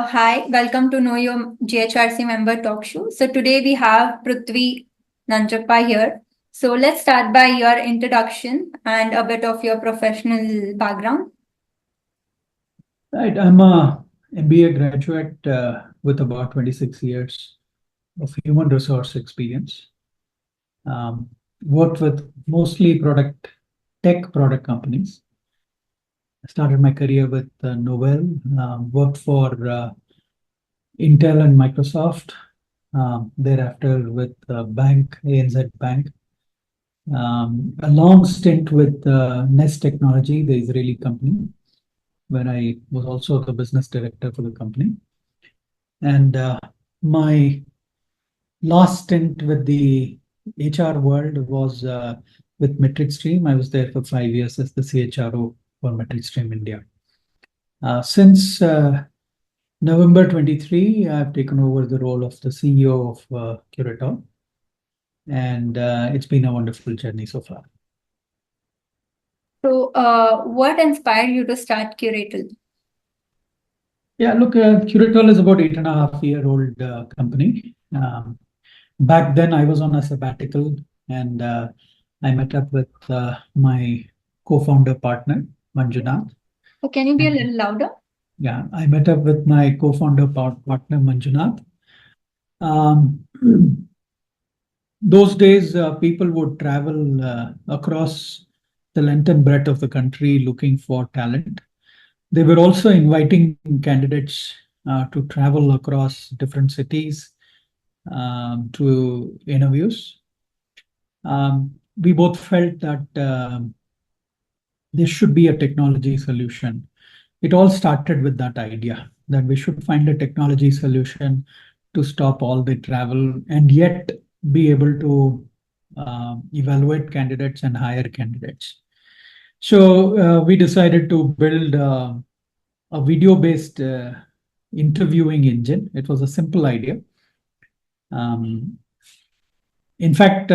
Hi, welcome to Know Your GHRC Member Talk Show. So today we have Pruthvi Nanjappa here. So let's start by your introduction and a bit of your professional background. Right, I'm a MBA graduate with about 26 years of human resource experience. Um, Worked with mostly tech product companies. I started my career with Novell, worked for Intel and Microsoft. Thereafter with bank, ANZ Bank. A long stint with Nest Technology, the Israeli company, where I was also the business director for the company. And my last stint with the HR world was with MetricStream. I was there for 5 years as the CHRO for MetricStream India. Since November 23, I've taken over the role of the CEO of Curatal, and it's been a wonderful journey so far. So, what inspired you to start Curatal? Yeah, look, Curatal is about 8.5-year-old company. Back then, I was on a sabbatical, and I met up with my co-founder partner, Manjunath. So can you be a little louder? Yeah, I met up with my co-founder partner, Manjunath. Those days, people would travel across the length and breadth of the country looking for talent. They were also inviting candidates to travel across different cities to interviews. We both felt that there should be a technology solution. It all started with that idea that we should find a technology solution to stop all the travel and yet be able to evaluate candidates and hire candidates. So we decided to build a video-based interviewing engine. It was a simple idea. In fact,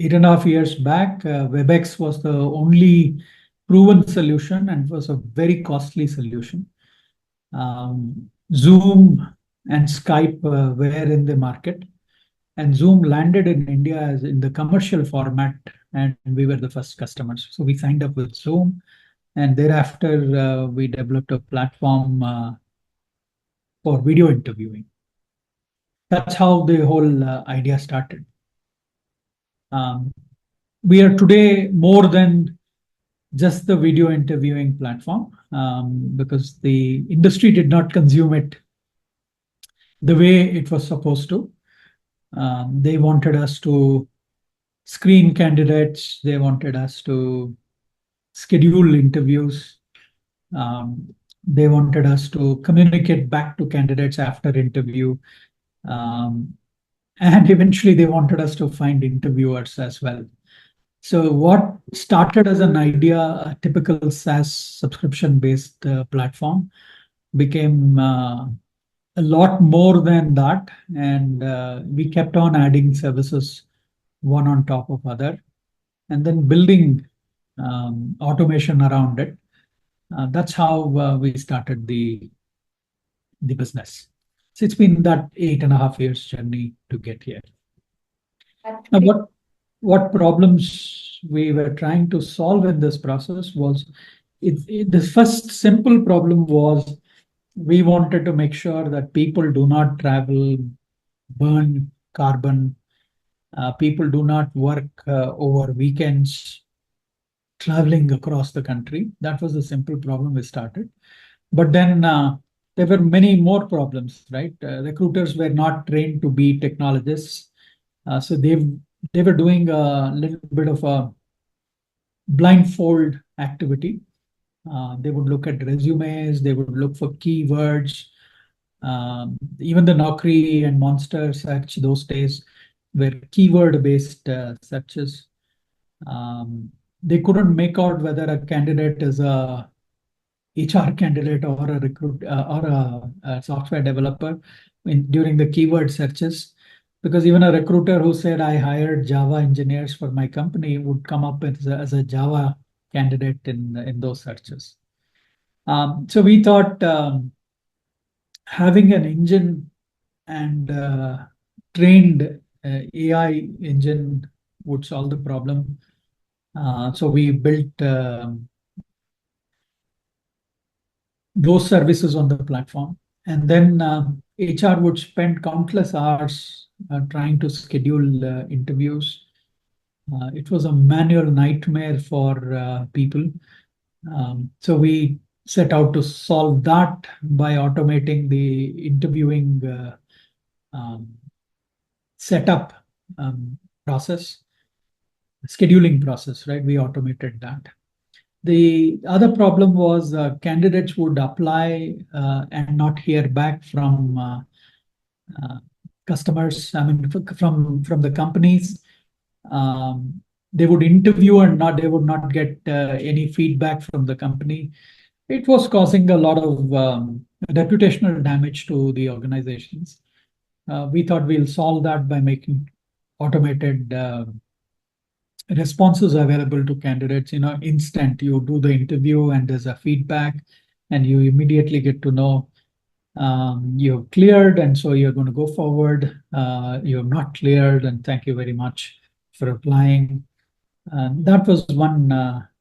8.5 years back, WebEx was the only proven solution and was a very costly solution. Zoom and Skype were in the market, and Zoom landed in India as in the commercial format, and we were the first customers. So we signed up with Zoom, and thereafter we developed a platform for video interviewing. That's how the whole idea started. We are today more than just the video interviewing platform because the industry did not consume it the way it was supposed to. They wanted us to screen candidates. They wanted us to schedule interviews. They wanted us to communicate back to candidates after interview. And eventually they wanted us to find interviewers as well. So what started as an idea, a typical SaaS subscription-based platform, became a lot more than that. And we kept on adding services one on top of other, and then building automation around it. That's how we started the business. So it's been that 8.5 years journey to get here. Now, what problems we were trying to solve in this process was the first simple problem was we wanted to make sure that people do not travel, burn carbon, people do not work over weekends, traveling across the country. That was the simple problem we started. But then there were many more problems, right? Recruiters were not trained to be technologists. So they were doing a little bit of a blindfold activity. They would look at resumes, they would look for keywords. Even the Naukri and Monster search those days were keyword-based searches. They couldn't make out whether a candidate is a HR candidate or a recruit or a software developer during the keyword searches. because even a recruiter who said I hired Java engineers for my company would come up as a Java candidate in those searches. So we thought having an engine and trained AI engine would solve the problem. So we built those services on the platform. And then HR would spend countless hours trying to schedule interviews. It was a manual nightmare for people. So we set out to solve that by automating the interviewing um, setup process, scheduling process, right? We automated that. The other problem was candidates would apply and not hear back from uh, customers, I mean, from the companies. They would interview and not they would not get any feedback from the company. It was causing a lot of reputational damage to the organizations. We thought we'll solve that by making automated responses available to candidates. Instant. You do the interview and there's a feedback, and you immediately get to know you've cleared, and so you're going to go forward. You have not cleared, and thank you very much for applying. That was one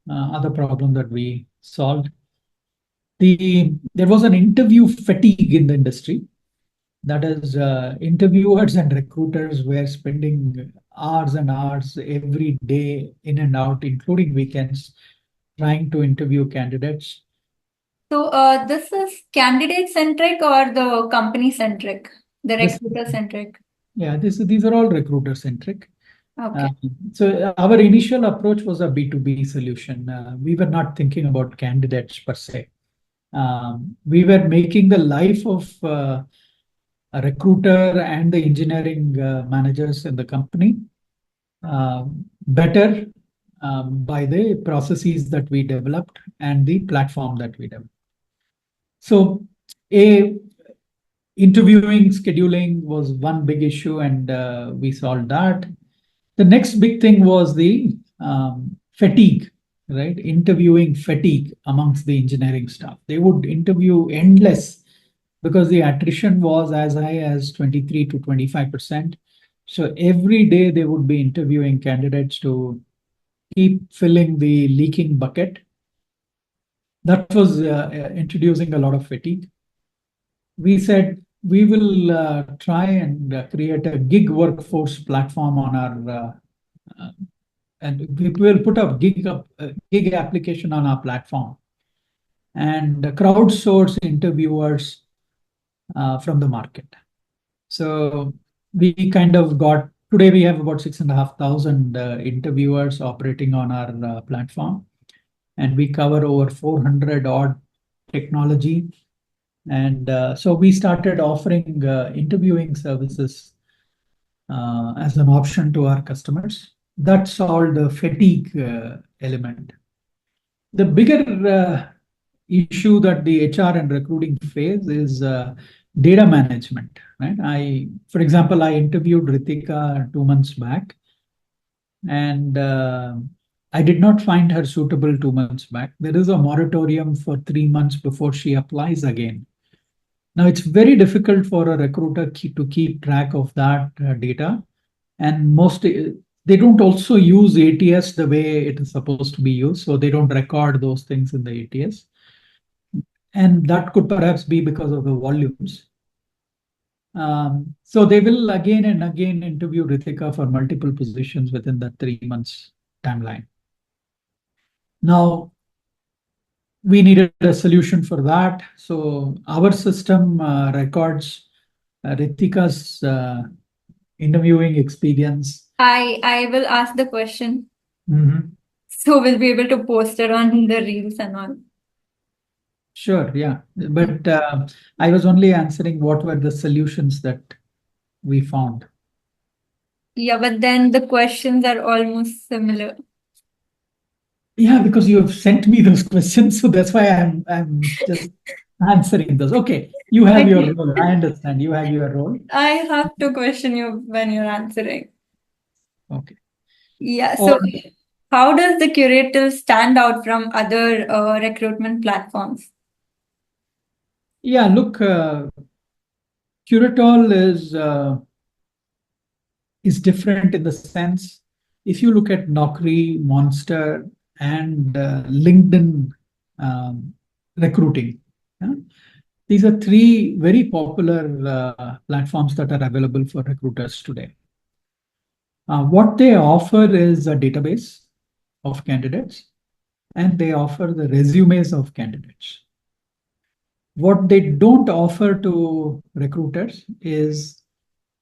other problem that we solved. There was an interview fatigue in the industry. That is, interviewers and recruiters were spending hours and hours every day in and out, including weekends, trying to interview candidates. So this is candidate centric or the company centric, the This, recruiter centric? yeah, these are all recruiter centric. Okay. So our initial approach was a B2B solution. We were not thinking about candidates per se. We were making the life of a recruiter and the engineering managers in the company better by the processes that we developed and the platform that we developed. So, interviewing scheduling was one big issue, and we solved that. The next big thing was the fatigue, right? Interviewing fatigue amongst the engineering staff. They would interview endless because the attrition was as high as 23 to 25%. So every day they would be interviewing candidates to keep filling the leaking bucket. That was introducing a lot of fatigue. We said we will try and create a gig workforce platform on our and we will put a gig application on our platform and crowdsource interviewers from the market. So we kind of got today we have about 6,500 interviewers operating on our platform, and we cover over 400 odd technology. And so we started offering interviewing services as an option to our customers. That solved the fatigue element. The bigger issue that the HR and recruiting face is data management, right? For example, I interviewed Ritika 2 months back, and I did not find her suitable 2 months back. There is a moratorium for 3 months before she applies again. Now, it's very difficult for a recruiter to keep track of that data, and they don't also use ATS the way it is supposed to be used, so they don't record those things in the ATS. And that could perhaps be because of the volumes. So they will again and again interview Ritika for multiple positions within that 3 months timeline. Now, we needed a solution for that. So our system records Ritika's interviewing experience. I will ask the question. Mhm. So we'll be able to post it on the reels and all. Sure, yeah. But I was only answering what were the solutions that we found. Yeah, but then the questions are almost similar. Yeah, because you have sent me those questions, so that's why I'm just answering those. Okay, you have your Okay. role. I understand. You have your role. I have to question you when you're answering. Okay. Yeah. Or So, how does the Curatal stand out from other recruitment platforms? yeah, look, Curatal is different in the sense if you look at Naukri, Monster, and LinkedIn recruiting. Yeah? These are three very popular platforms that are available for recruiters today. What they offer is a database of candidates, and they offer the resumes of candidates. What they don't offer to recruiters is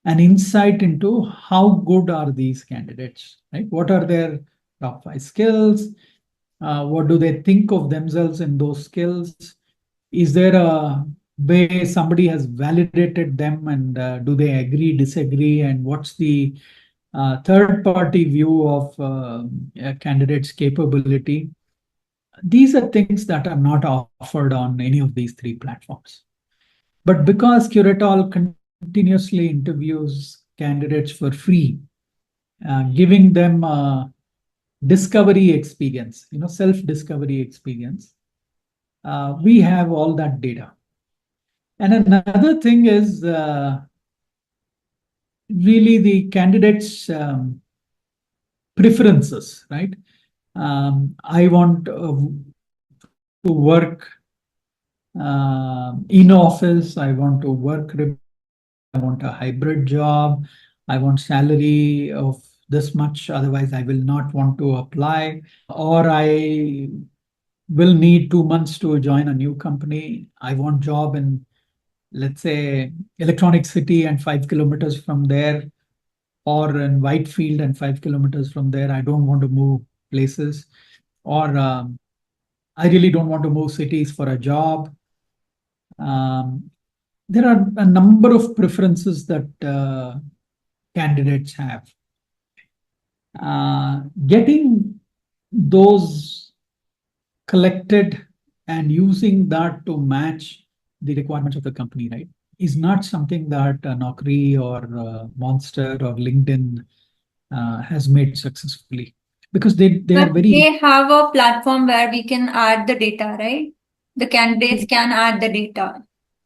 an insight into how good are these candidates, right? What are their top 5 skills? What do they think of themselves in those skills? Is there a way somebody has validated them, and do they agree, disagree? And what's the third party view of a candidate's capability? These are things that are not offered on any of these three platforms. But because Curatal continuously interviews candidates for free, giving them a discovery experience, self-discovery experience, we have all that data. And another thing is really the candidates' preferences, right? I want to work in office. I want to work remote. I want a hybrid job. I want salary of this much. Otherwise, I will not want to apply. Or I will need 2 months to join a new company. I want job in, let's say, Electronic City and 5 kilometers from there, or in Whitefield and 5 kilometers from there. I don't want to move places, or I really don't want to move cities for a job. Um, there are a number of preferences that candidates have. Getting those collected and using that to match the requirements of the company, right, is not something that Naukri or Monster or LinkedIn has made successfully, because they are But very. they have a platform where we can add the data, right? The candidates can add the data.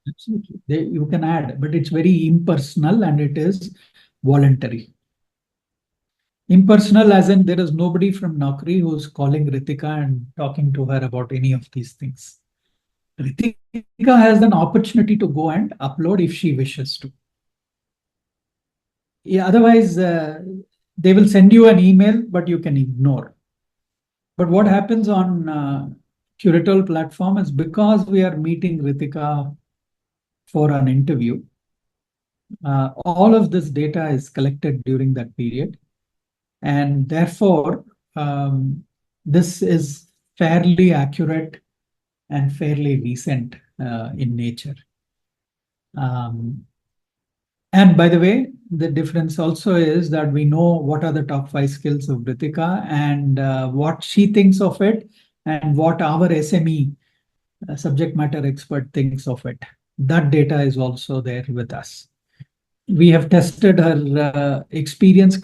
Absolutely. You can add, but it's very impersonal and it is voluntary. Impersonal, as in there is nobody from Naukri who's calling Ritika and talking to her about any of these things. Ritika has an opportunity to go and upload if she wishes to. Yeah, otherwise, they will send you an email, but you can ignore. But what happens on Curatal platform is, because we are meeting Ritika for an interview, all of this data is collected during that period. And therefore, this is fairly accurate and fairly recent in nature. Um, and by the way, the difference also is that we know what are the top 5 skills of Ritika, and what she thinks of it, and what our SME, subject matter expert, thinks of it. That data is also there with us. We have tested her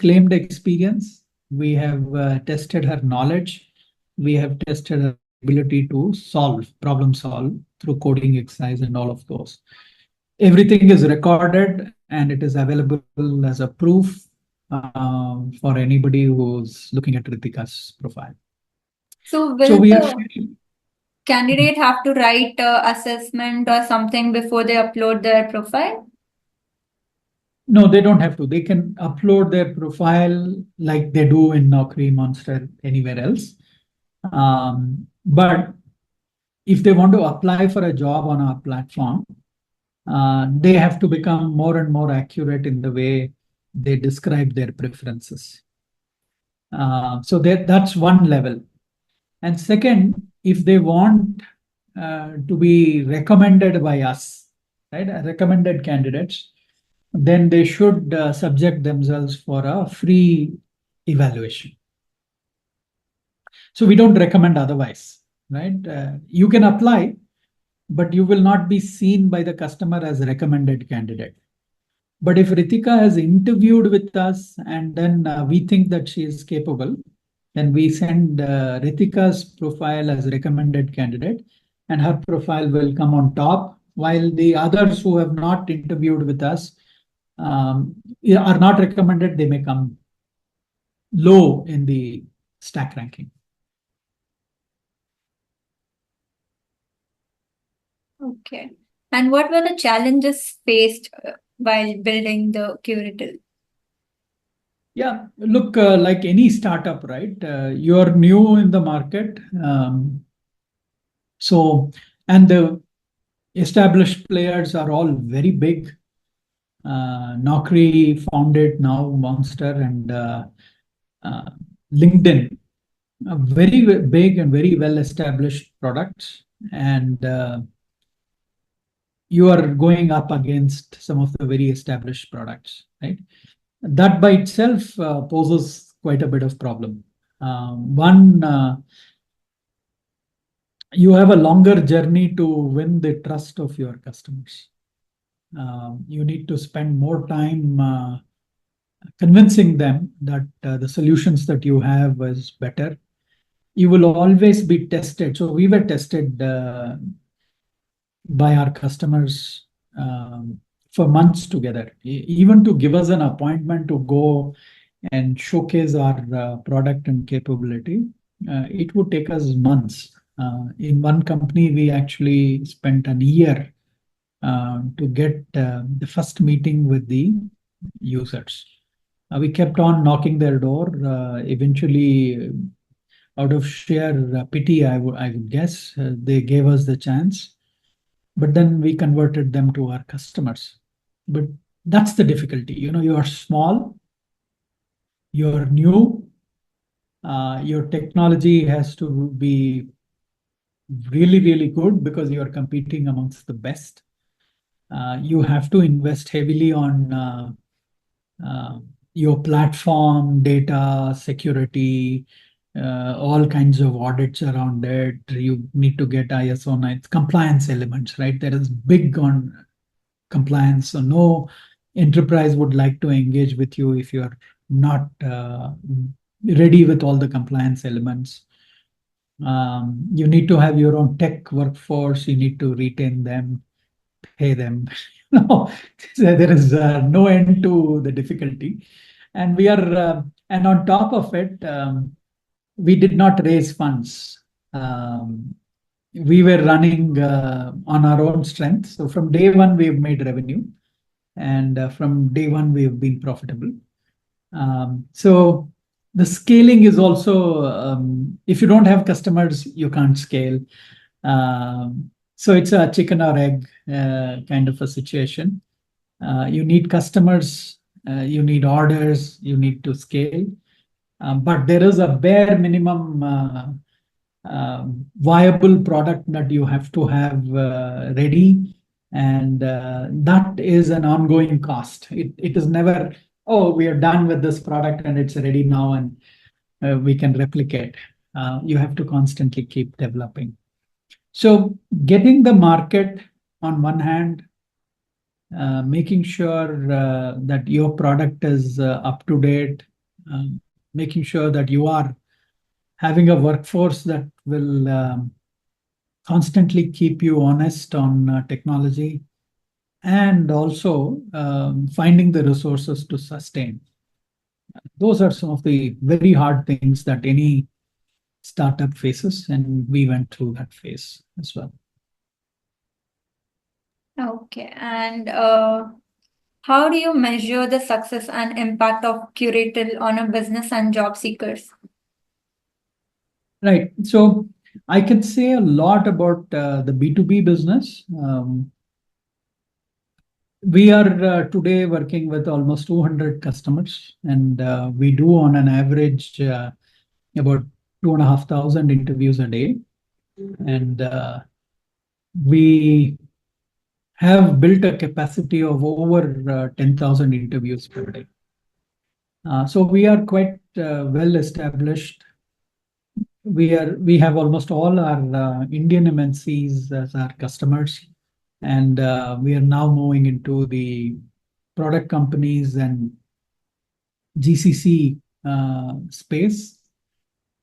claimed experience. We have tested her knowledge. We have tested her ability to problem solve through coding exercise and all of those. Everything is recorded and it is available as a proof for anybody who's looking at Ritika's profile. So So will we are. the candidate have to write a assessment or something before they upload their profile? No, they don't have to. They can upload their profile like they do in Naukri, Monster, anywhere else. But if they want to apply for a job on our platform, they have to become more and more accurate in the way they describe their preferences. So that's one level. And second, if they want to be recommended by us, right, recommended candidates, then they should subject themselves for a free evaluation. So we don't recommend otherwise, right? You can apply, but you will not be seen by the customer as a recommended candidate. But if Ritika has interviewed with us and then we think that she is capable, then we send Ritika's profile as recommended candidate, and her profile will come on top, while the others who have not interviewed with us yeah, are not recommended, they may come low in the stack ranking. Okay. And what were the challenges faced while building the Curatal? Yeah, look, like any startup, right? You're new in the market. So, and the established players are all very big. Naukri founded, now Monster, and uh, LinkedIn, very big and very well established products. And you are going up against some of the very established products, right? That by itself poses quite a bit of problem. One, you have a longer journey to win the trust of your customers. You need to spend more time convincing them that the solutions that you have is better. You will always be tested. So we were tested by our customers for months together, even to give us an appointment to go and showcase our product and capability. It would take us months. In one company, we actually spent a year to get the first meeting with the users. We kept on knocking their door. Eventually, out of sheer pity, I would guess, they gave us the chance. But then we converted them to our customers. But that's the difficulty. You are small, you're new, your technology has to be really, really good because you are competing amongst the best. You have to invest heavily on uh, your platform, data, security, all kinds of audits around it. You need to get ISO 9 compliance elements, right? There is big on compliance. So no enterprise would like to engage with you if you're not ready with all the compliance elements. You need to have your own tech workforce. You need to retain them, pay them. No, there is no end to the difficulty. And and on top of it, we did not raise funds. We were running on our own strength. So from day one, we've made revenue. And from day one, we've been profitable. So the scaling is also, if you don't have customers, you can't scale. So it's a chicken or egg kind of a situation. You need customers, you need orders, you need to scale. But there is a bare minimum viable product that you have to have ready. And that is an ongoing cost. It is never, oh, we are done with this product and it's ready now and we can replicate. You have to constantly keep developing. So getting the market on one hand, making sure that your product is up to date, making sure that you are having a workforce that will constantly keep you honest on technology, and also finding the resources to sustain. Those are some of the very hard things that any startup faces, and we went through that phase as well. Okay. And how do you measure the success and impact of Curatal on a business and job seekers? Right. So I can say a lot about the B2B business. We are today working with almost 200 customers, and we do on an average about 2,500 interviews a day. And we have built a capacity of over 10,000 interviews per day. So we are quite well established. we have almost all our Indian MNCs as our customers, and we are now moving into the product companies and GCC space.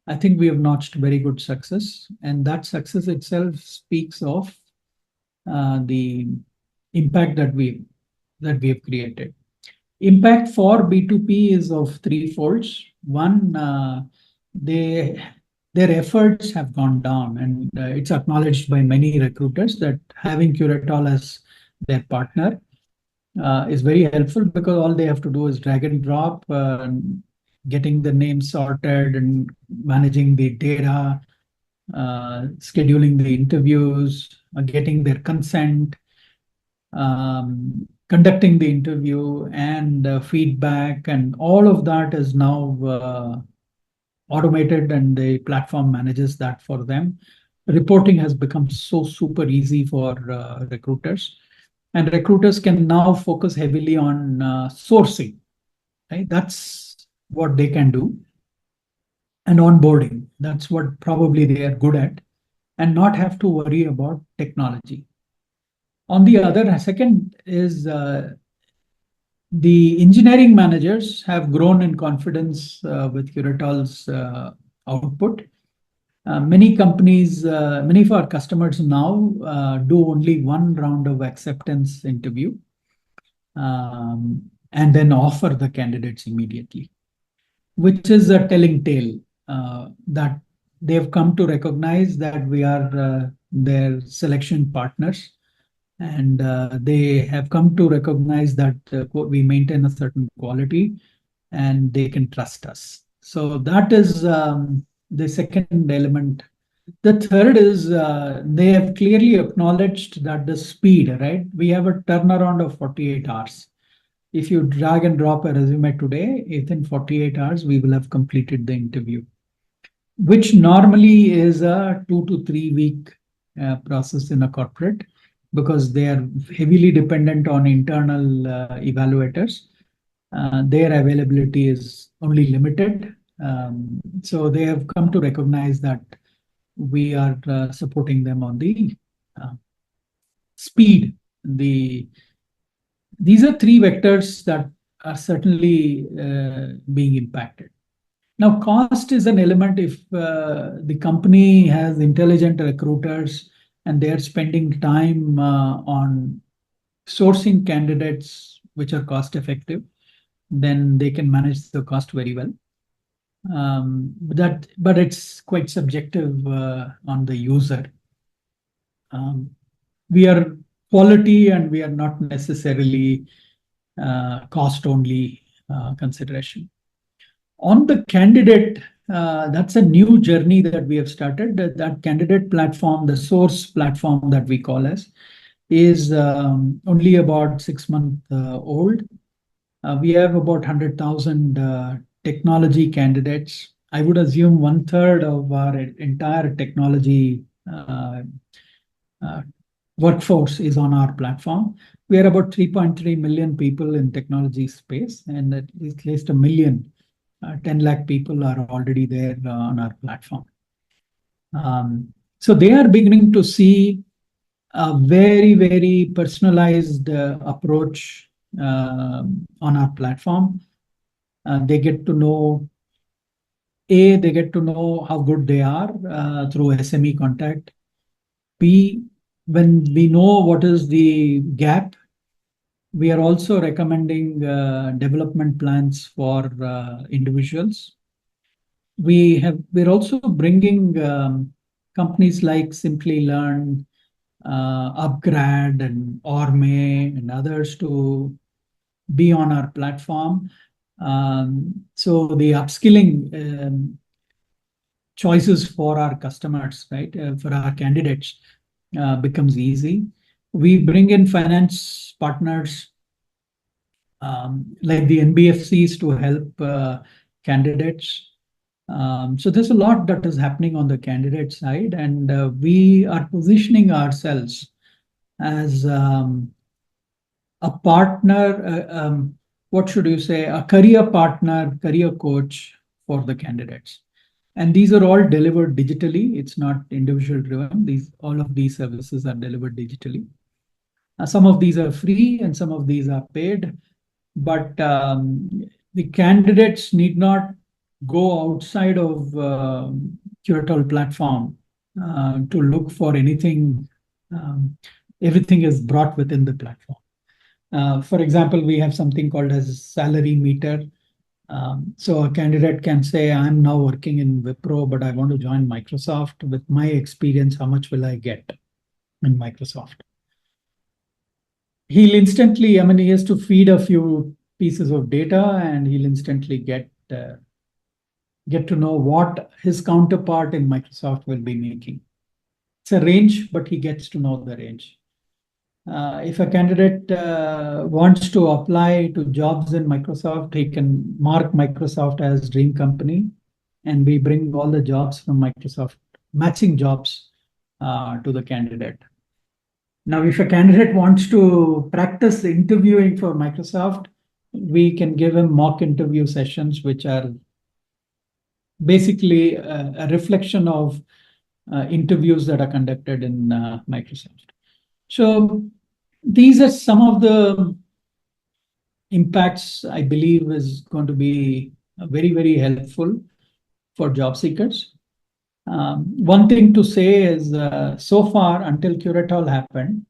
I think we have notched very good success, and that success itself speaks of the impact that we have created. Impact for B2P is of three folds. One, they their efforts have gone down, and it's acknowledged by many recruiters that having Curatal as their partner is very helpful, because all they have to do is drag and drop, getting the names sorted and managing the data, scheduling the interviews, getting their consent, conducting the interview, and feedback, and all of that is now automated, and the platform manages that for them. Reporting has become so super easy for recruiters, and recruiters can now focus heavily on sourcing, right? That's what they can do, and onboarding. That's what probably they are good at, and not have to worry about technology. On the other, second is the engineering managers have grown in confidence with Curatal's output. Many companies, many of our customers now do only one round of acceptance interview, and then offer the candidates immediately, which is a telling tale that they've come to recognize that we are their selection partners, and they have come to recognize that we maintain a certain quality, and they can trust us. So that is the second element. The third is they have clearly acknowledged that the speed, right? We have a turnaround of 48 hours. If you drag and drop a resume today, within 48 hours, we will have completed the interview, which normally is a 2 to 3 week process in a corporate, because they are heavily dependent on internal evaluators. Their availability is only limited. So they have come to recognize that we are supporting them on the speed. These are three vectors that are certainly being impacted. Now, cost is an element. If the company has intelligent recruiters and they are spending time on sourcing candidates which are cost effective, then they can manage the cost very well. But it's quite subjective on the user. We are quality, and we are not necessarily cost only consideration. On the candidate, that's a new journey that we have started. That candidate platform, the source platform that we call as, is only about 6 months old. We have about 100,000 technology candidates. I would assume 1/3 of our entire technology workforce is on our platform. We are about 3.3 million people in technology space, and at least a million, 10 lakh people are already there on our platform. So they are beginning to see a very, very personalized approach on our platform. They get to know, they get to know how good they are through SME contact. B, when we know what is the gap, we are also recommending development plans for individuals. We're also bringing companies like Simply Learn, Upgrad, and Orme, and others to be on our platform. So the upskilling choices for our customers, right, for our candidates, becomes easy. We bring in finance partners like the NBFCs to help candidates. So there's a lot that is happening on the candidate side, and we are positioning ourselves as a partner, what should you say, a career partner, career coach for the candidates. And these are all delivered digitally. It's not individual driven. All of these services are delivered digitally. Some of these are free and some of these are paid, but the candidates need not go outside of Curatal platform to look for anything. Um, Everything is brought within the platform. For example, we have something called as salary meter. So a candidate can say, I'm now working in Wipro, but I want to join Microsoft. With my experience, how much will I get in Microsoft? He'll instantly, I mean, he has to feed a few pieces of data and he'll instantly get to know what his counterpart in Microsoft will be making. It's a range, but he gets to know the range. If a candidate wants to apply to jobs in Microsoft, he can mark Microsoft as dream company, and we bring all the jobs from Microsoft, matching jobs to the candidate. Now, if a candidate wants to practice interviewing for Microsoft, we can give him mock interview sessions, which are basically a reflection of interviews that are conducted in Microsoft. So these are some of the impacts I believe is going to be very, very helpful for job seekers. One thing to say is so far until Curatal happened,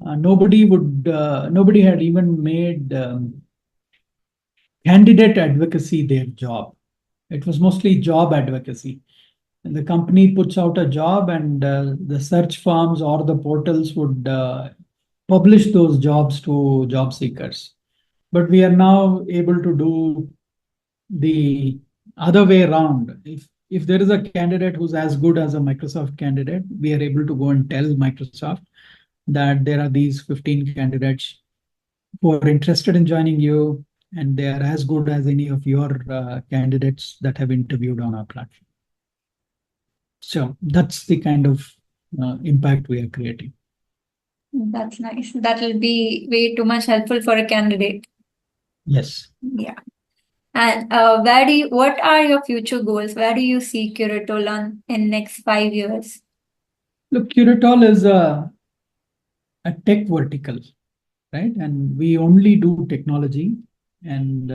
nobody had even made candidate advocacy their job. It was mostly job advocacy. And the company puts out a job, and the search firms or the portals would publish those jobs to job seekers. But we are now able to do the other way around. If there is a candidate who's as good as a Microsoft candidate, we are able to go and tell Microsoft that there are these 15 candidates who are interested in joining you, and they are as good as any of your candidates that have interviewed on our platform. So that's the kind of impact we are creating. That's nice. That will be way too much helpful for a candidate. Yes. Yeah. And what are your future goals? Where do you see Curatal in next 5 years? Look, Curatal is a tech vertical, right? And we only do technology, and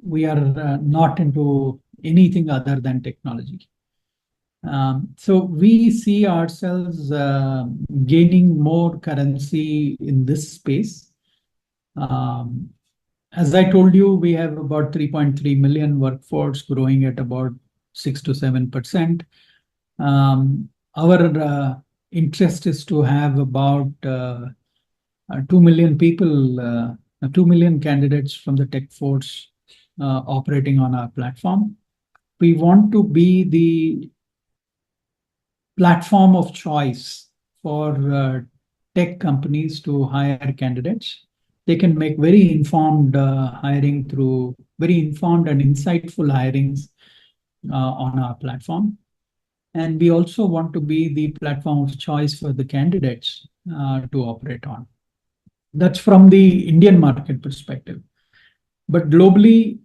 we are not into anything other than technology. So we see ourselves gaining more currency in this space. As I told you, we have about 3.3 million workforce growing at about 6 to 7%. Our interest is to have about 2 million people, 2 million candidates from the tech force operating on our platform. We want to be the platform of choice for tech companies to hire candidates. They can make very informed hiring through very informed and insightful hirings on our platform. And we also want to be the platform of choice for the candidates to operate on. That's from the Indian market perspective. But globally,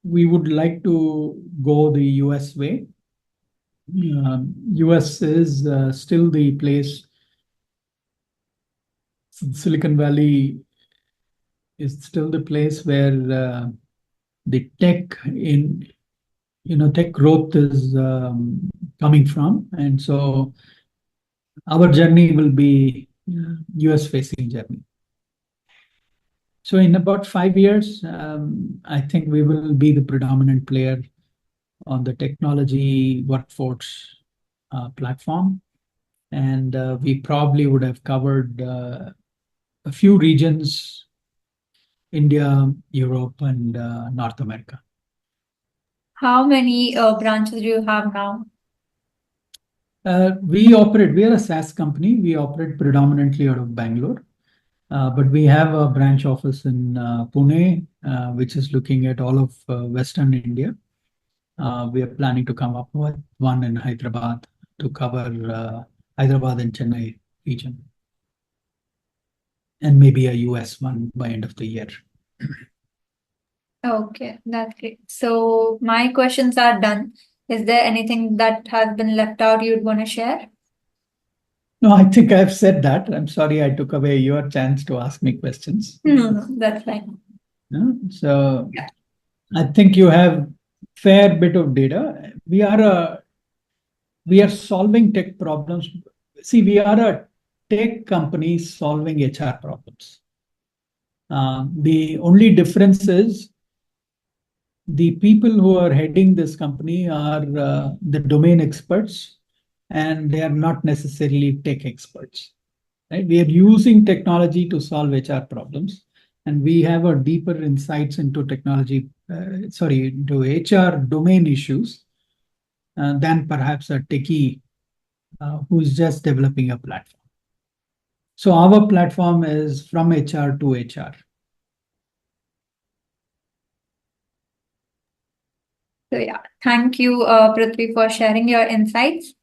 we would like to go the US way. US is still the place. Silicon Valley is still the place where the tech growth is coming from, and so our journey will be US facing journey. So in about 5 years, I think we will be the predominant player on the technology workforce platform. And we probably would have covered a few regions, India, Europe, and North America. How many branches do you have now? We are a SaaS company. We operate predominantly out of Bangalore. But we have a branch office in Pune, which is looking at all of Western India. We are planning to come up with one in Hyderabad to cover Hyderabad and Chennai region, and maybe a US one by end of the year. Okay, that's great. So my questions are done. Is there anything that has been left out you'd want to share? No, I think I've said that. I'm sorry I took away your chance to ask me questions. No, that's fine. So Yeah. I think you have fair bit of data. We are solving tech problems. See, we are a tech company solving HR problems. The only difference is the people who are heading this company are the domain experts, and they are not necessarily tech experts. Right? We are using technology to solve HR problems, and we have a deeper insights into into HR domain issues than perhaps a techie who's just developing a platform. So our platform is from HR to HR. So yeah, thank you, Prithvi, for sharing your insights.